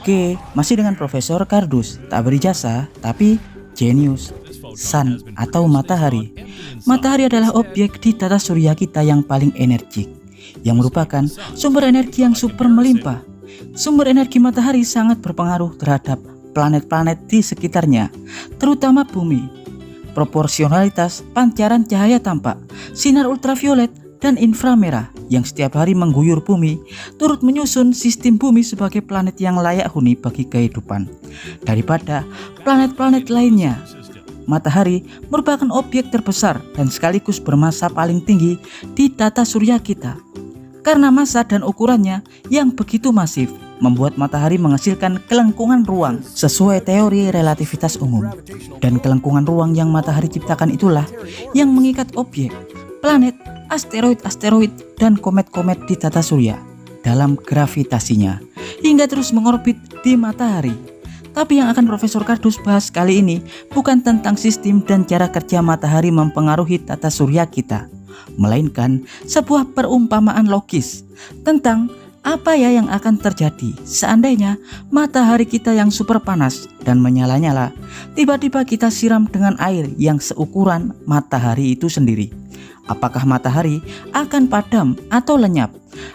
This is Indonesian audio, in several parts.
Oke, masih dengan Profesor Kardus, tak berijazah tapi jenius. Sun atau matahari. Matahari adalah objek di tata surya kita yang paling energik, yang merupakan sumber energi yang super melimpah. Sumber energi matahari sangat berpengaruh terhadap planet-planet di sekitarnya, terutama bumi. Proporsionalitas pancaran cahaya tampak, sinar ultraviolet dan inframerah yang setiap hari mengguyur bumi turut menyusun sistem bumi sebagai planet yang layak huni bagi kehidupan daripada planet-planet lainnya. Matahari merupakan objek terbesar dan sekaligus bermassa paling tinggi di tata surya kita. Karena massa dan ukurannya yang begitu masif, membuat matahari menghasilkan kelengkungan ruang sesuai teori relativitas umum. Dan kelengkungan ruang yang matahari ciptakan itulah yang mengikat objek, planet, asteroid-asteroid, dan komet-komet di tata surya dalam gravitasinya hingga terus mengorbit di matahari. Tapi yang akan Profesor Kardus bahas kali ini bukan tentang sistem dan cara kerja matahari mempengaruhi tata surya kita, melainkan sebuah perumpamaan logis tentang apa ya yang akan terjadi seandainya matahari kita yang super panas dan menyala-nyala tiba-tiba kita siram dengan air yang seukuran matahari itu sendiri. Apakah matahari akan padam atau lenyap,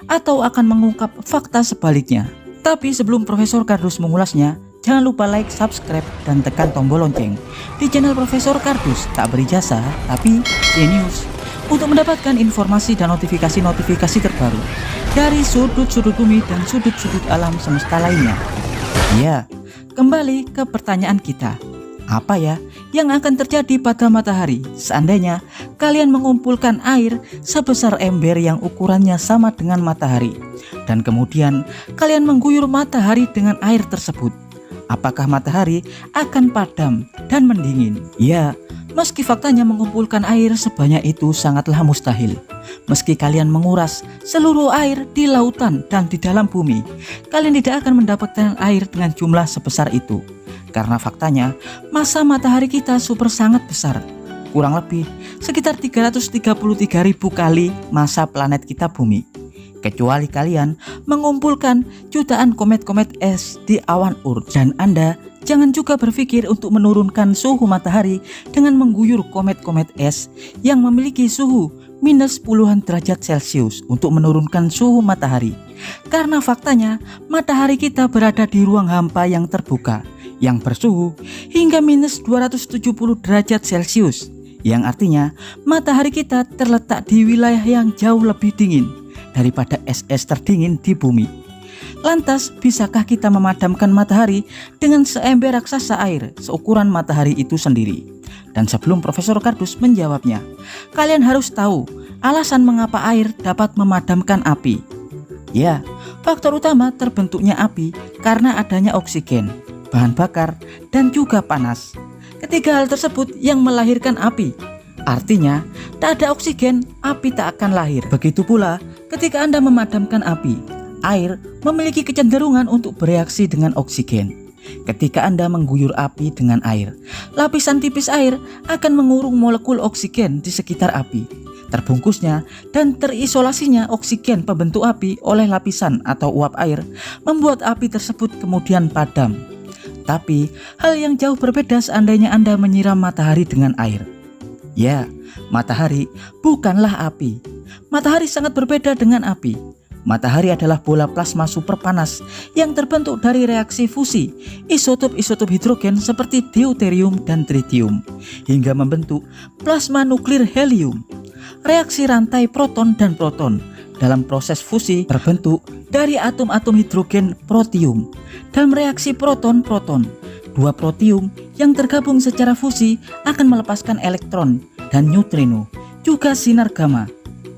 atau akan mengungkap fakta sebaliknya? Tapi sebelum Profesor Kardus mengulasnya, jangan lupa like, subscribe, dan tekan tombol lonceng di channel Profesor Kardus, tak berijazah tapi jenius, untuk mendapatkan informasi dan notifikasi-notifikasi terbaru dari sudut-sudut bumi dan sudut-sudut alam semesta lainnya. Ya, kembali ke pertanyaan kita. Apa ya yang akan terjadi pada matahari seandainya kalian mengumpulkan air sebesar ember yang ukurannya sama dengan matahari, dan kemudian kalian mengguyur matahari dengan air tersebut? Apakah matahari akan padam dan mendingin? Ya, meski faktanya mengumpulkan air sebanyak itu sangatlah mustahil. Meski kalian menguras seluruh air di lautan dan di dalam bumi, kalian tidak akan mendapatkan air dengan jumlah sebesar itu. Karena faktanya massa matahari kita super sangat besar, kurang lebih sekitar 333.000 kali massa planet kita bumi. Kecuali kalian mengumpulkan jutaan komet-komet es di awan Oort. Dan Anda jangan juga berpikir untuk menurunkan suhu matahari dengan mengguyur komet-komet es yang memiliki suhu minus puluhan derajat Celcius untuk menurunkan suhu matahari. Karena faktanya matahari kita berada di ruang hampa yang terbuka yang bersuhu hingga minus 270 derajat Celcius, yang artinya matahari kita terletak di wilayah yang jauh lebih dingin daripada es-es terdingin di bumi. Lantas, bisakah kita memadamkan matahari dengan seember raksasa air seukuran matahari itu sendiri? Dan sebelum Profesor Kardus menjawabnya, kalian harus tahu alasan mengapa air dapat memadamkan api. Ya, faktor utama terbentuknya api karena adanya oksigen, bahan bakar, dan juga panas. Ketiga hal tersebut yang melahirkan api. Artinya, tak ada oksigen, api tak akan lahir. Begitu pula ketika Anda memadamkan api, air memiliki kecenderungan untuk bereaksi dengan oksigen. Ketika Anda mengguyur api dengan air, lapisan tipis air akan mengurung molekul oksigen di sekitar api. Terbungkusnya dan terisolasinya oksigen pembentuk api oleh lapisan atau uap air membuat api tersebut kemudian padam. Tapi hal yang jauh berbeda seandainya Anda menyiram matahari dengan air. Ya, matahari bukanlah api. Matahari sangat berbeda dengan api. Matahari adalah bola plasma super panas yang terbentuk dari reaksi fusi isotop-isotop hidrogen seperti deuterium dan tritium hingga membentuk plasma nuklir helium. Reaksi rantai proton dan proton dalam proses fusi terbentuk dari atom-atom hidrogen protium. Dalam reaksi proton-proton, dua protium yang tergabung secara fusi akan melepaskan elektron dan neutrino, juga sinar gamma,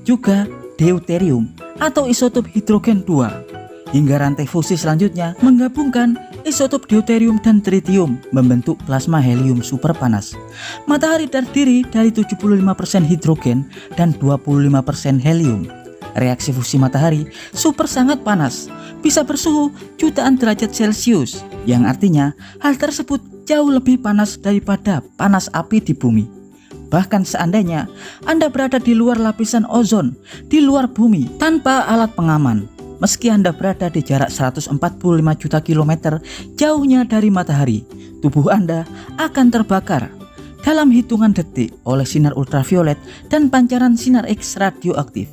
juga deuterium atau isotop hidrogen 2, hingga rantai fusi selanjutnya menggabungkan isotop deuterium dan tritium membentuk plasma helium super panas. Matahari terdiri dari 75% hidrogen dan 25% helium. Reaksi fusi matahari super sangat panas, bisa bersuhu jutaan derajat Celcius, yang artinya hal tersebut jauh lebih panas daripada panas api di bumi. Bahkan seandainya Anda berada di luar lapisan ozon, di luar bumi tanpa alat pengaman, Meski Anda berada di jarak 145 juta kilometer jauhnya dari matahari, tubuh Anda akan terbakar dalam hitungan detik oleh sinar ultraviolet dan pancaran sinar X radioaktif.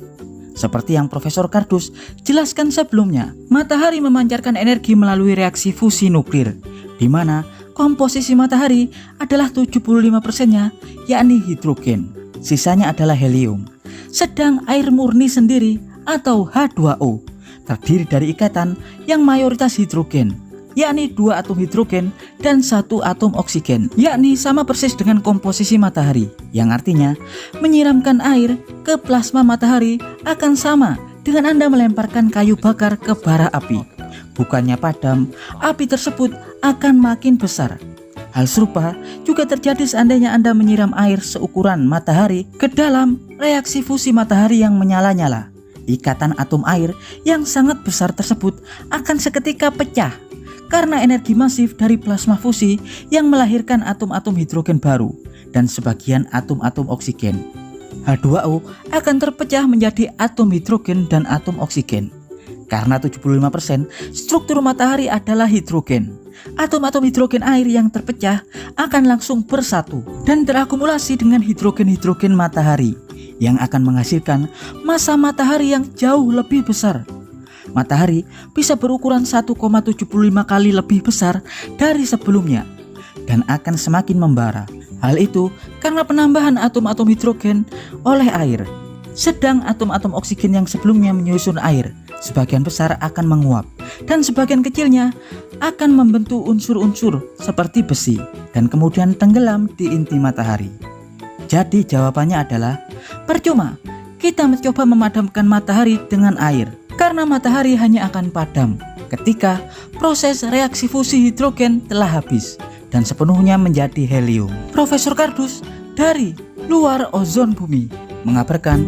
Seperti yang Profesor Kardus jelaskan sebelumnya, matahari memancarkan energi melalui reaksi fusi nuklir, di mana komposisi matahari adalah 75%-nya yakni hidrogen, sisanya adalah helium. Sedang air murni sendiri atau H2O terdiri dari ikatan yang mayoritas hidrogen, yakni 2 atom hidrogen dan 1 atom oksigen, yakni sama persis dengan komposisi matahari, yang artinya menyiramkan air ke plasma matahari akan sama dengan Anda melemparkan kayu bakar ke bara api. Bukannya padam, api tersebut akan makin besar. Hal serupa juga terjadi seandainya Anda menyiram air seukuran matahari ke dalam reaksi fusi matahari yang menyala-nyala. Ikatan atom air yang sangat besar tersebut akan seketika pecah karena energi masif dari plasma fusi yang melahirkan atom-atom hidrogen baru dan sebagian atom-atom oksigen. H2O akan terpecah menjadi atom hidrogen dan atom oksigen. Karena 75% struktur matahari adalah hidrogen, atom-atom hidrogen air yang terpecah akan langsung bersatu dan terakumulasi dengan hidrogen-hidrogen matahari yang akan menghasilkan massa matahari yang jauh lebih besar. Matahari bisa berukuran 1,75 kali lebih besar dari sebelumnya dan akan semakin membara. Hal itu karena penambahan atom-atom hidrogen oleh air. Sedang atom-atom oksigen yang sebelumnya menyusun air, sebagian besar akan menguap dan sebagian kecilnya akan membentuk unsur-unsur seperti besi dan kemudian tenggelam di inti matahari. Jadi jawabannya adalah percuma kita mencoba memadamkan matahari dengan air, karena matahari hanya akan padam ketika proses reaksi fusi hidrogen telah habis dan sepenuhnya menjadi helium. Profesor Kardus dari luar ozon bumi mengabarkan.